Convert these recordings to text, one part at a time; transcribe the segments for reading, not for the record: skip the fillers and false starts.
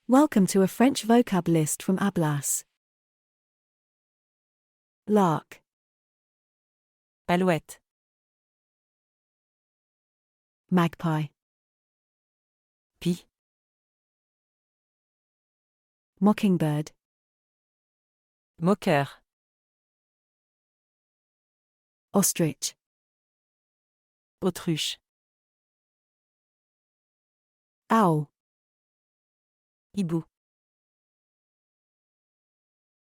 Welcome to a French vocab list from Ablas. Lark, Alouette, magpie, pie, mockingbird, moqueur, ostrich, autruche, owl, hibou,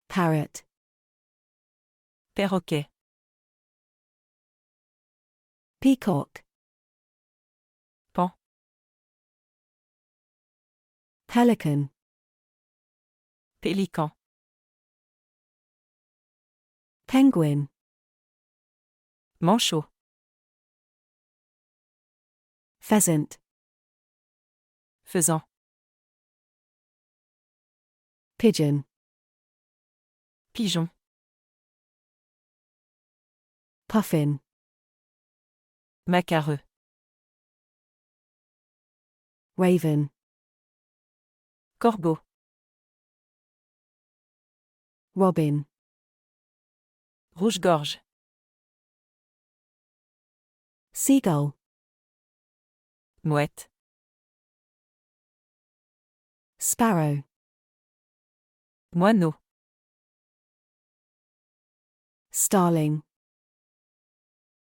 parrot, perroquet, peacock, paon, pelican, pélican, penguin, manchot, pheasant, faisan, pigeon, pigeon, puffin, macareux, raven, corbeau, robin, rouge-gorge, seagull, mouette, sparrow, moineau, starling,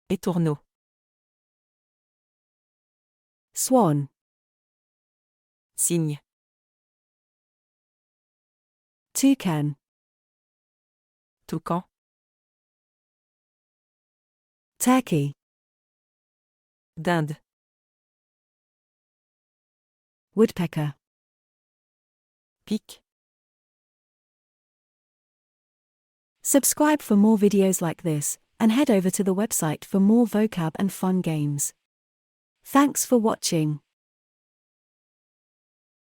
étourneau, swan, cygne, toucan, toucan, turkey, dinde, woodpecker. pique. Subscribe for more videos like this, and head over to the website for more vocab and fun games. Thanks for watching.